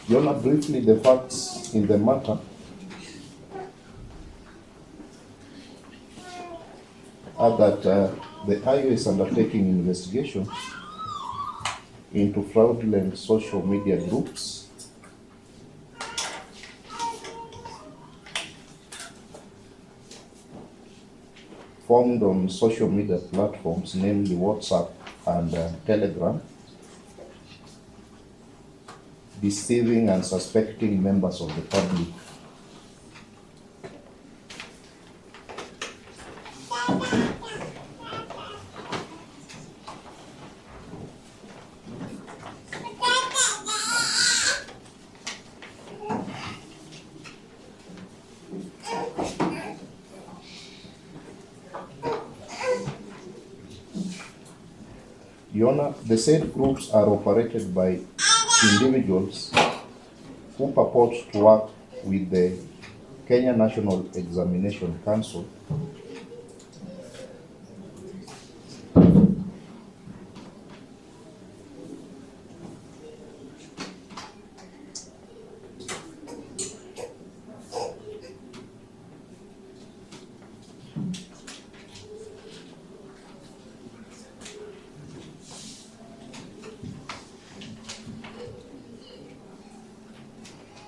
Your Honor, briefly, the facts in the matter are that the IO is undertaking investigation into fraudulent social media groups formed on social media platforms, namely WhatsApp and Telegram, deceiving and suspecting members of the public. Your Honor, the said groups are operated by individuals who purport to work with the Kenya National Examination Council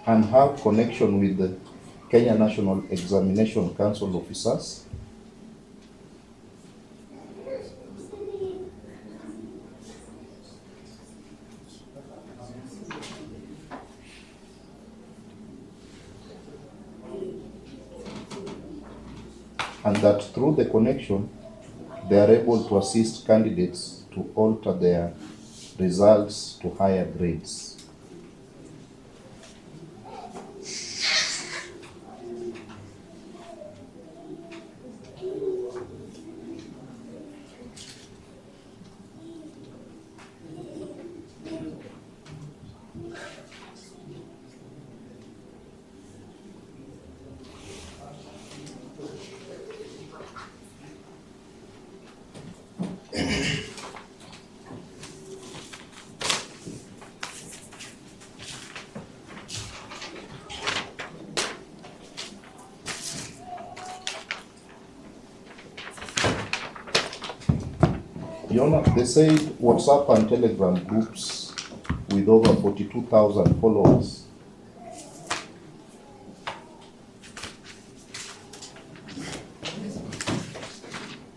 and have connection with the Kenya National Examination Council officers, and that through the connection they are able to assist candidates to alter their results to higher grades. Your Honor, they said WhatsApp and Telegram groups with over 42,000 followers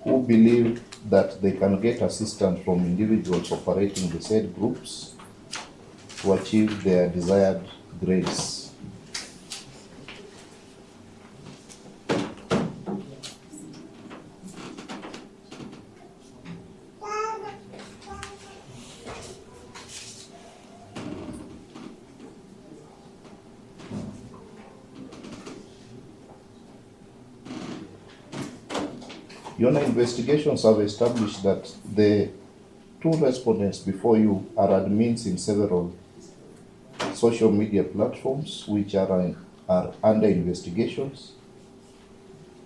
who believe that they can get assistance from individuals operating the said groups to achieve their desired grades. Your Honor, investigations have established that the two respondents before you are admins in several social media platforms which are under investigations,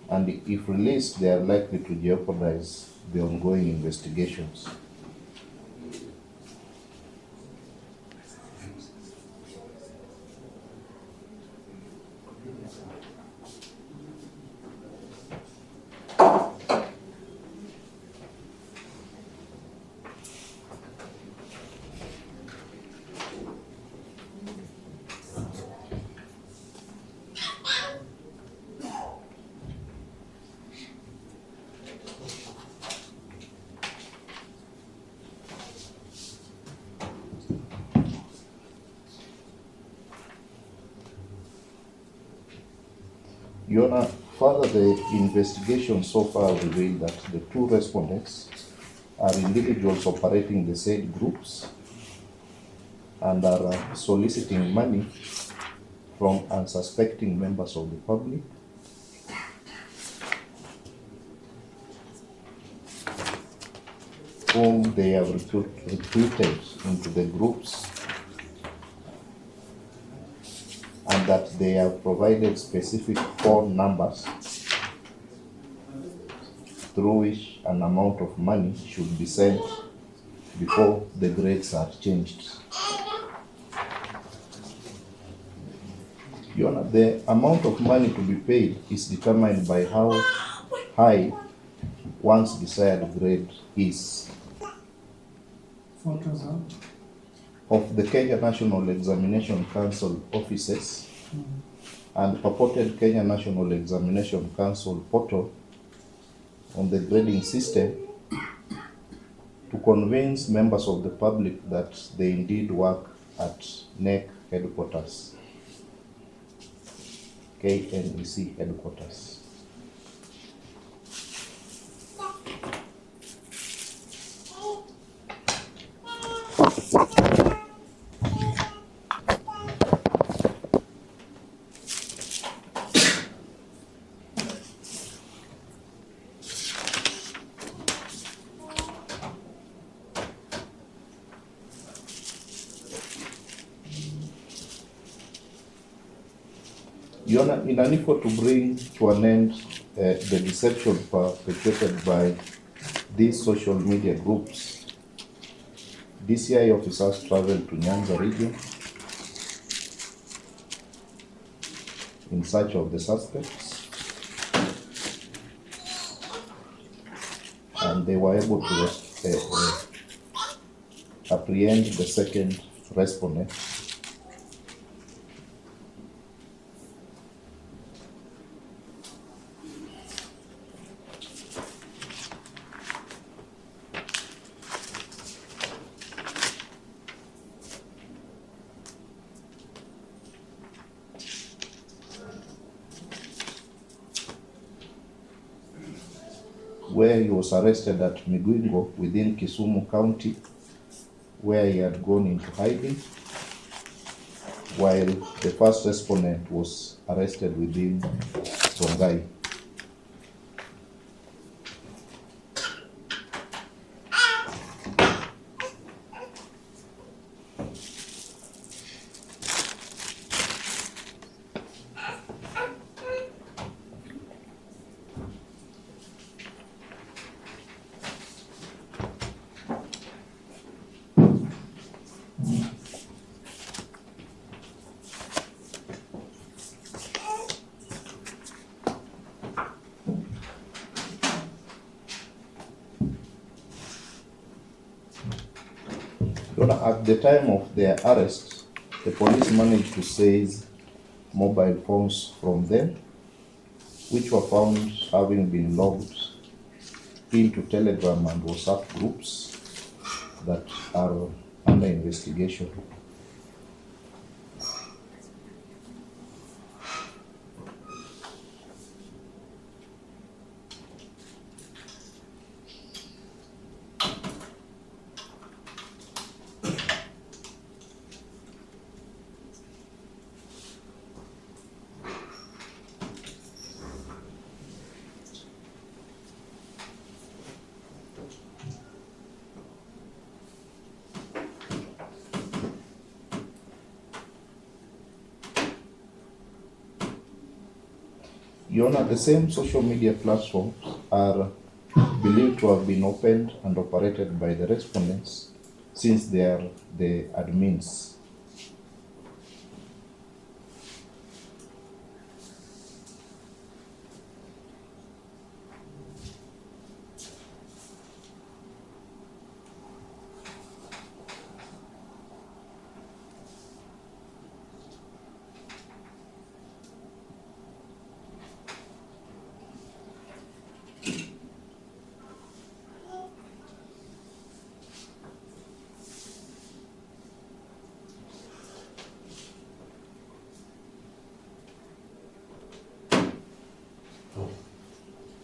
and if released, they are likely to jeopardize the ongoing investigations. Your Honor, further, the investigation so far revealed that the two respondents are individuals operating the said groups and are soliciting money from unsuspecting members of the public whom they have recruited into the groups, and that they have provided specific phone numbers through which an amount of money should be sent before the grades are changed. Your Honor, the amount of money to be paid is determined by how high one's desired grade is. Photos of the Kenya National Examination Council offices and purported Kenya National Examination Council portal on the grading system to convince members of the public that they indeed work at NEC headquarters, KNEC headquarters. Your Honor, in an effort to bring to an end the deception perpetrated by these social media groups, DCI officers traveled to Nyanza region in search of the suspects, and they were able to apprehend the second respondent. Where he was arrested at Migwingo within Kisumu County, where he had gone into hiding, while the first respondent was arrested within Songai. At the time of their arrest, the police managed to seize mobile phones from them, which were found having been logged into Telegram and WhatsApp groups that are under investigation. Your Honor, the same social media platforms are believed to have been opened and operated by the respondents since they are the admins.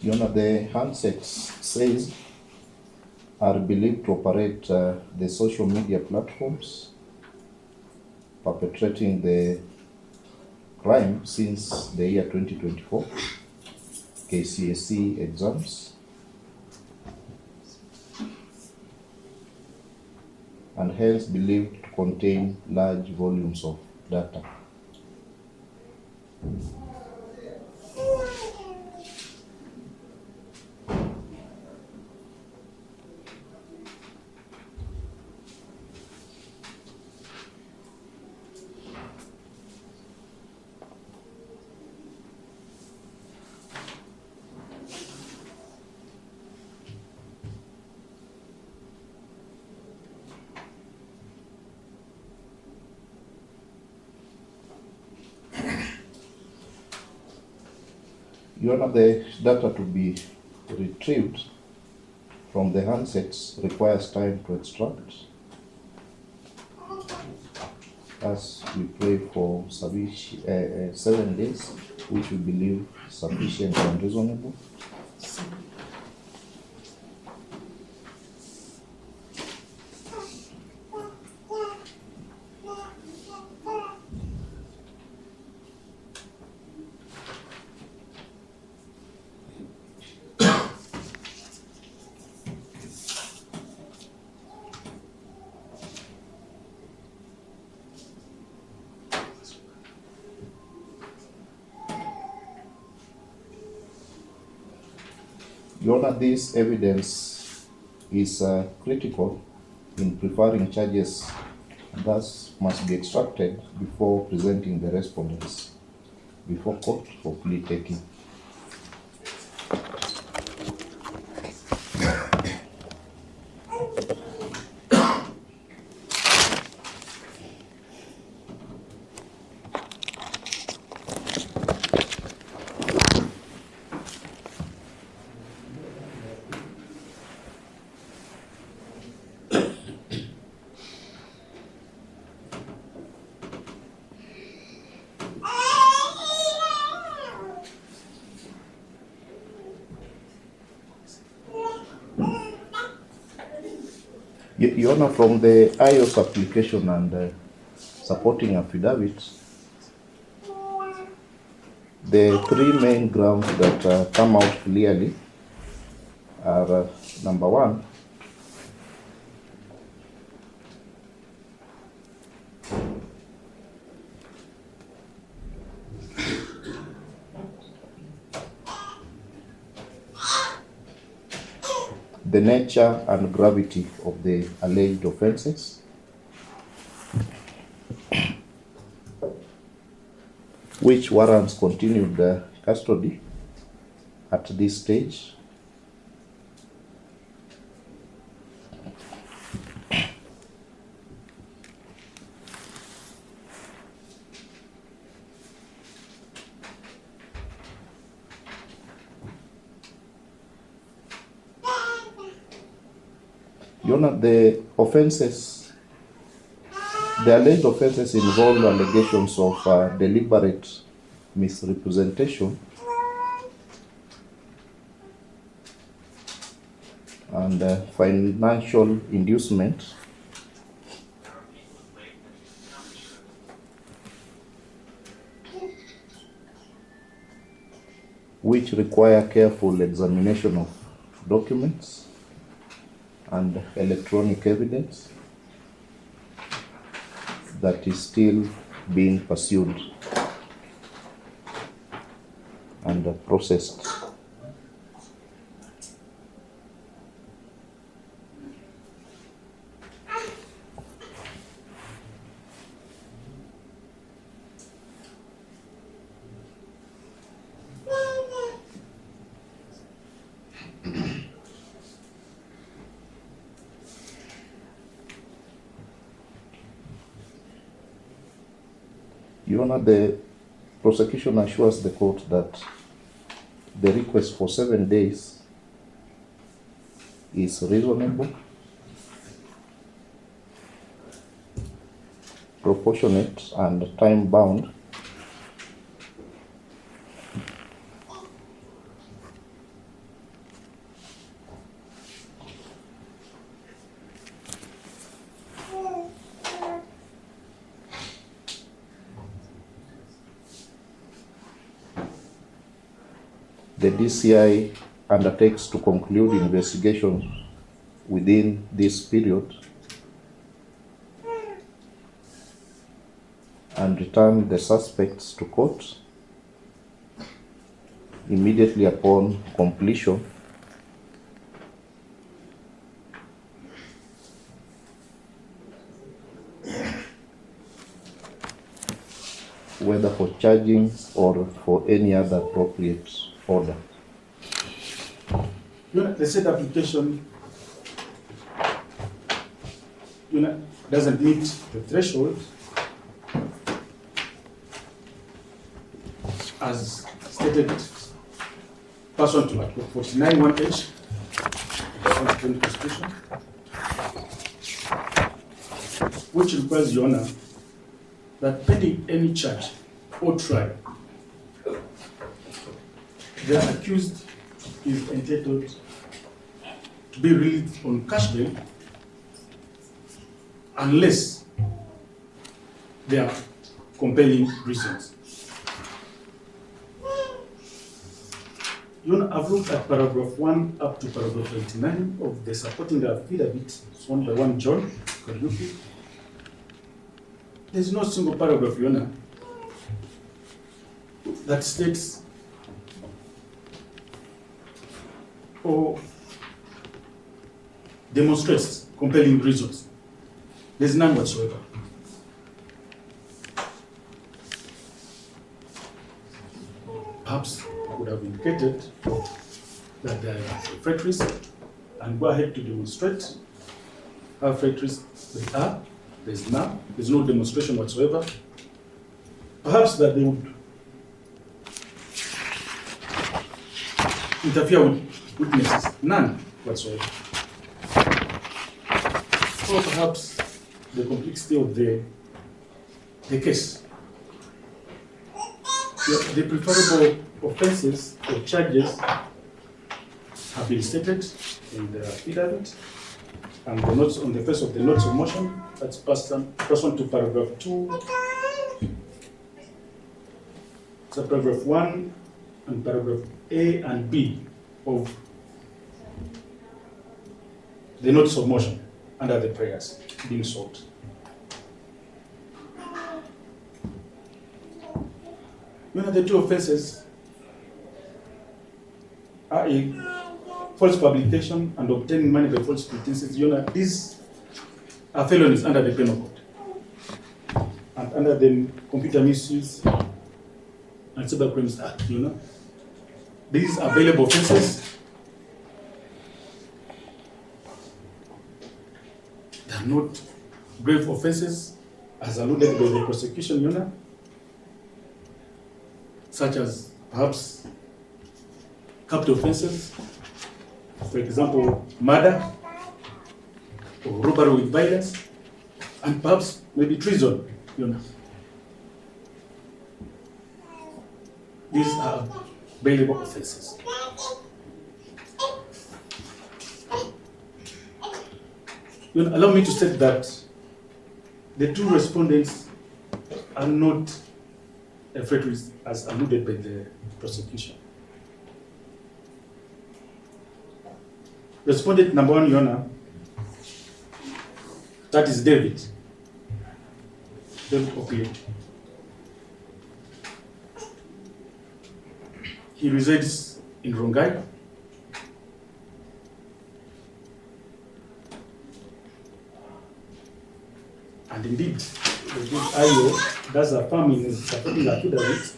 Your Honor, the handsets says are believed to operate the social media platforms perpetrating the crime since the year 2024 KCSE exams, and hence believed to contain large volumes of data. Your Honor, the data to be retrieved from the handsets requires time to extract, as we pray for 7 days, which we believe sufficient and reasonable. Your Honor, this evidence is critical in preferring charges, and thus must be extracted before presenting the respondents before court for plea taking. Your Honor, from the IOS application and supporting affidavits, the three main grounds that come out clearly are number one, the nature and gravity of the alleged offenses. Which warrants continued custody at this stage. Your Honor, the alleged offenses involve allegations of deliberate misrepresentation and financial inducement, which require careful examination of documents and electronic evidence that is still being pursued and processed. Your Honor, the prosecution assures the court that the request for 7 days is reasonable, proportionate, and time-bound. The DCI undertakes to conclude investigation within this period and return the suspects to court immediately upon completion whether for charging or for any other appropriate order. The said application doesn't meet the threshold as stated pursuant to Article 49 1H of the 2020 Constitution, which requires, Your Honor, that pending any charge or trial, the accused is entitled to be released on cash bail unless there are compelling reasons. You know, I've looked at paragraph 1 up to paragraph 29 of the supporting affidavit sworn by one John Karuki. There's no single paragraph, Your Honor, that states or demonstrates compelling reasons. There's none whatsoever. Perhaps I would have indicated that there are refractories and go ahead to demonstrate how refractories they are. There's none. There's no demonstration whatsoever. Perhaps that they would interfere with witnesses. None whatsoever. Or perhaps the complexity of the case. The preferable offenses or charges have been stated in the affidavit and the notes on the face of the notes of motion. That's pursuant to paragraph 2, so paragraph 1 and paragraph A and B of the notes of motion under the prayers being sought. You know, the two offenses are a false publication and obtaining money by false pretenses. You know, these are felonies under the Penal Code and under the Computer Misuse and Cyber Crimes Act. You know, these are available offenses. They are not grave offenses as alluded by the prosecution. You know, such as perhaps capital offenses, for example, murder or robbery with violence, and perhaps maybe treason, you know. These are bailable offenses. You know, allow me to state that the two respondents are not refractories as alluded by the prosecution. Respondent number 1, Your Honor, that is David Oakley. He resides in Rongai. And indeed, Ayo does affirm in his supporting affidavit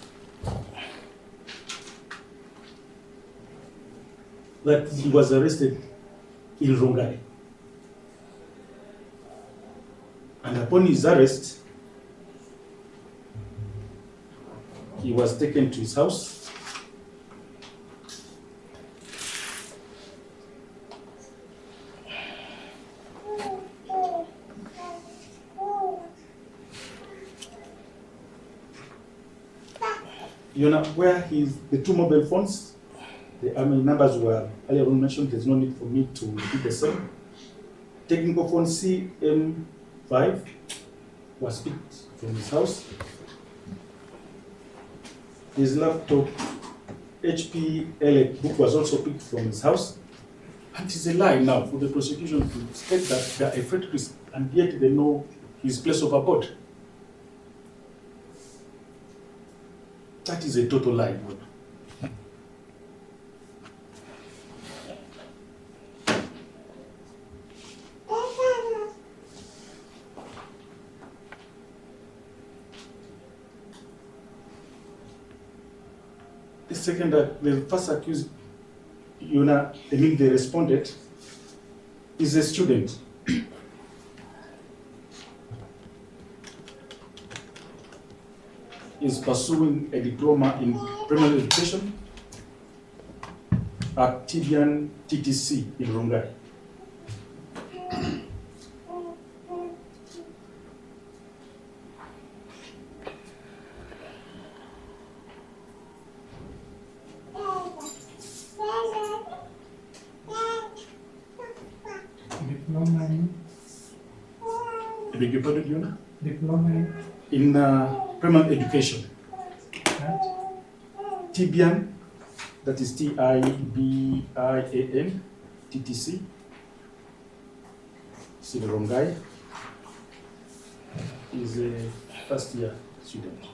that he was arrested in Rongai. And upon his arrest, he was taken to his house. You know, where the two mobile phones, the numbers were earlier on mentioned. There's no need for me to repeat the same. Technical phone CM5 was picked from his house. His laptop HP Elec book was also picked from his house. And it's a lie now for the prosecution to state that they are a threat risk, and yet they know his place of abode. That is a total lie. The second, the first accused, you know, the respondent, is a student. Is pursuing a diploma in primary education. at Tibian TTC in Rongai. Diploma I beg your pardon, Yona? diploma In primary education. at Tibian, that is Tibian, TTC, Rongai, is a first year student.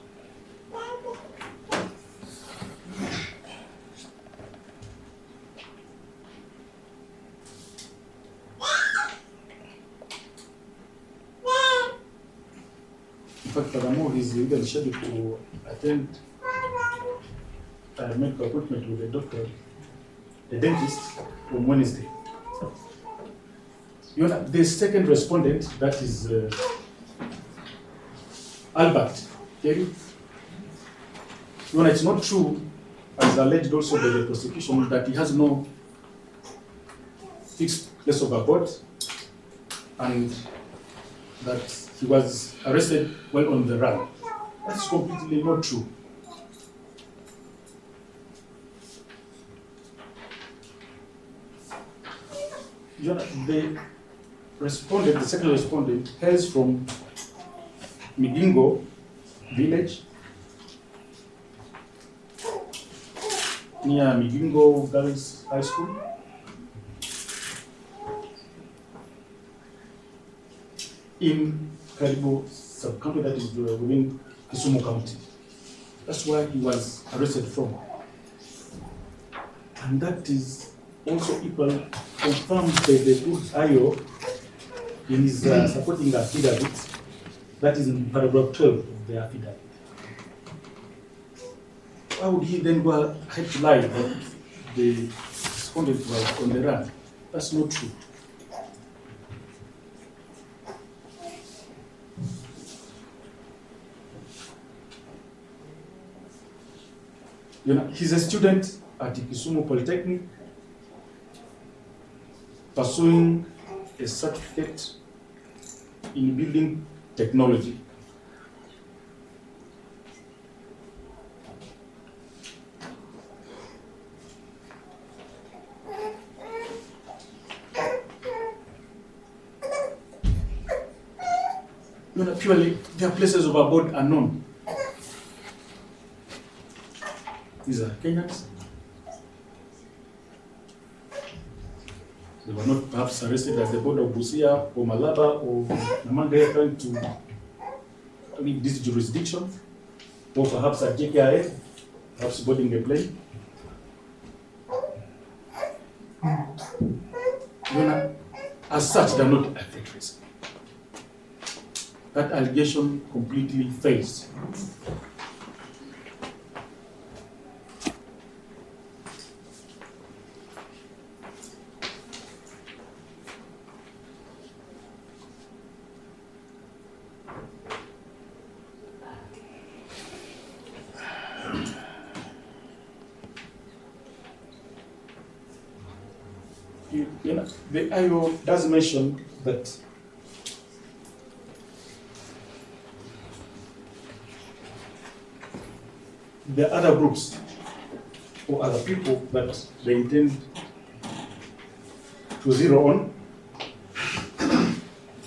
In fact, furthermore, he's even scheduled to attend a medical appointment with a doctor, a dentist, on Wednesday. You know, the second respondent, that is Albert Kerry. You know, it's not true, as alleged also by the prosecution, that he has no fixed place of abode and that he was arrested while on the run. That's completely not true. You know, the respondent, the second respondent, hails from Migingo village, near Migingo Girls High School. In Karibo sub-county, that is within Kisumu County. That's where he was arrested from. And that is also equal confirmed by the good IO in his supporting affidavit. That is in paragraph 12 of the affidavit. Why would he then go ahead to lie that the respondent was on the run? That's not true. You know, he's a student at Kisumu Polytechnic, pursuing a certificate in building technology. You know, purely their places of abode are known. These are Kenyans. They were not perhaps arrested at the border of Busia or Malaba or Namanga trying to leave this jurisdiction, or perhaps at JKIA, perhaps boarding a plane. You know, as such, they're not at threat risk. That allegation completely fails. You know, the IO does mention that there are other groups or other people that they intend to zero on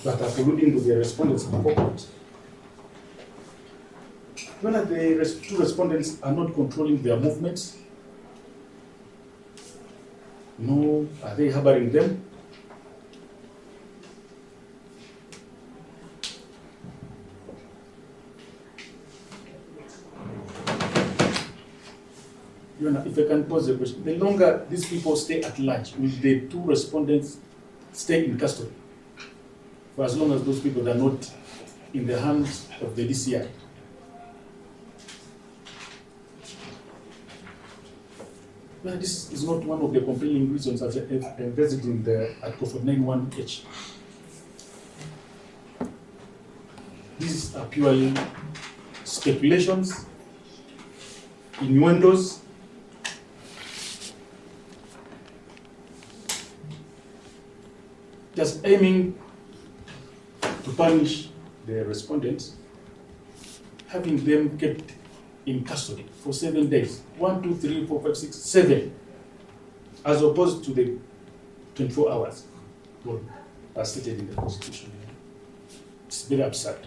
that are colluding with the respondents before court. Whether the two respondents are not controlling their movements, no, are they harboring them? You know, if I can pose a question, the longer these people stay at large, will the two respondents stay in custody for as long as those people are not in the hands of the DCI? Well, this is not one of the compelling reasons as invested in the Article 491H. These are purely speculations, innuendos, just aiming to punish the respondents, having them kept in custody for 7 days. 1, 2, 3, 4, 5, 6, 7, as opposed to the 24 hours as stated in the Constitution. It's very absurd.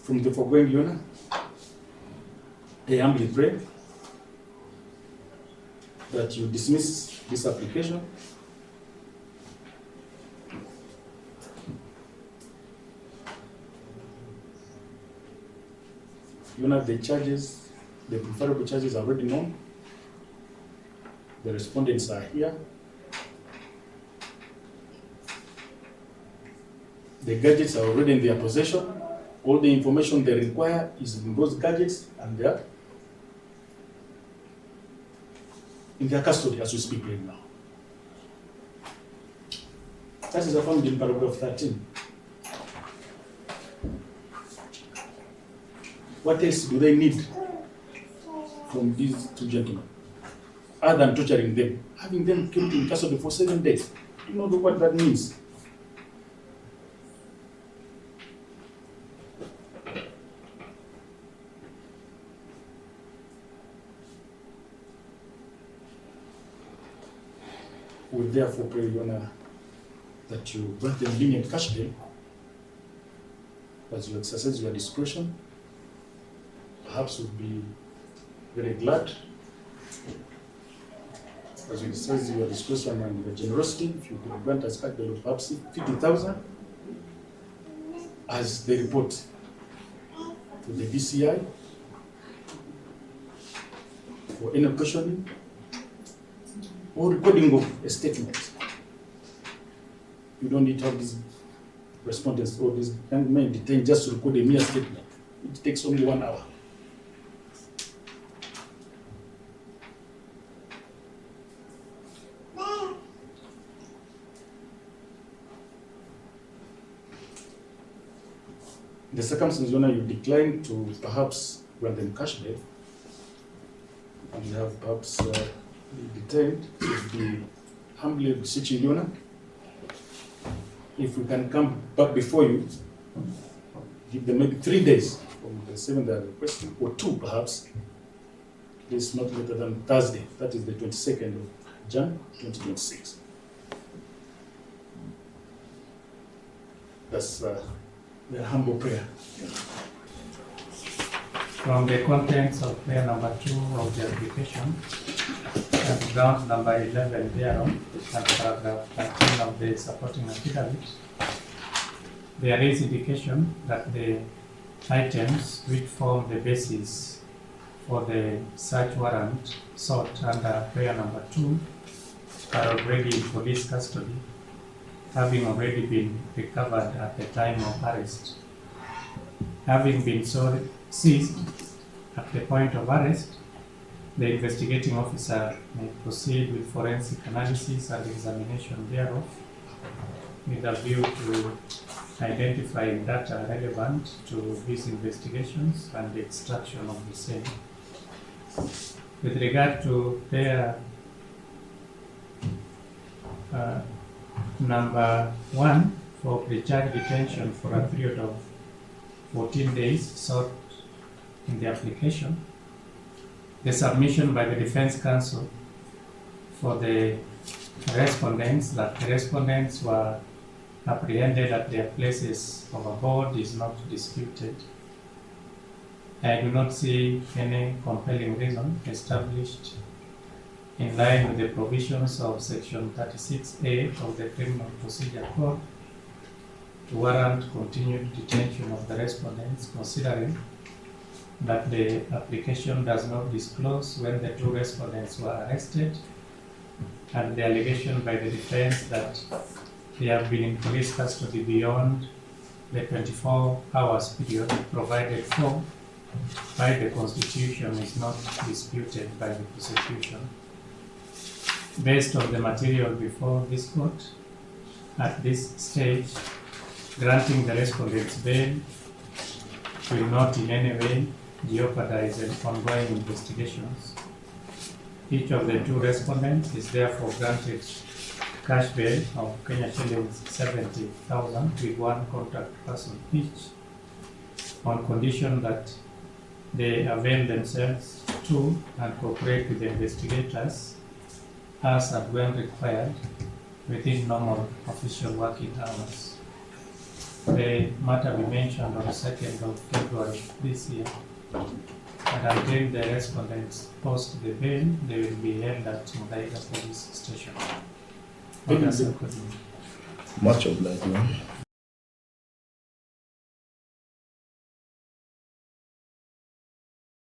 From the foregoing, Your Honor, I humbly pray that you dismiss this application Your Honor, the charges, the preferable charges are already known. The respondents are here. The gadgets are already in their possession. All the information they require is in those gadgets, and they are in their custody as we speak right now. That is affirmed in paragraph 13. What else do they need from these two gentlemen, other than torturing them, having them kept in custody for 7 days? You know what that means? We therefore pray, Your Honor, that you grant them lenient cash bail as you exercise your discretion. Perhaps we'll be very glad as you exercise your discretion and your generosity if you could grant us cash bail of perhaps 50,000 as they report to the DCI for any questioning or recording of a statement. You don't need to have these respondents or these young men detained just to record a mere statement. It takes only 1 hour. In the circumstances, Your Honor, you decline to perhaps grant them cash bail and have perhaps detained, to be humbly beseeching, Your Honor, if we can come back before you, give them maybe 3 days from the 7th they are requesting, or 2 perhaps, this not later than Thursday, that is the 22nd of Jan 2026. That's their humble prayer. From the contents of prayer number 2 of the application, and ground number 11 thereon, and paragraph 13 of the supporting affidavit, there is indication that the items which form the basis for the search warrant sought under prayer number 2 are already in police custody, having already been recovered at the time of arrest. Having been so seized at the point of arrest, the investigating officer may proceed with forensic analysis and examination thereof with a view to identifying data relevant to these investigations and the extraction of the same. With regard to prayer number 1 for pre-charge detention for a period of 14 days sought in the application, the submission by the defense counsel for the respondents that the respondents were apprehended at their places of abode is not disputed. I do not see any compelling reason established in line with the provisions of Section 36A of the Criminal Procedure Code to warrant continued detention of the respondents, considering that the application does not disclose when the 2 respondents were arrested, and the allegation by the defense that they have been in police custody beyond the 24 hours period provided for by the Constitution is not disputed by the prosecution. Based on the material before this court, at this stage, granting the respondent's bail will not in any way jeopardize the ongoing investigations. Each of the two respondents is therefore granted cash bail of Ksh70,000 with one contact person each, on condition that they avail themselves to and cooperate with the investigators as and when required within normal official working hours. The matter we mentioned on the 2nd of February this year, and until the respondents post the bail, they will be held at Muthaiga Police Station. Thank you. Much obliged, man.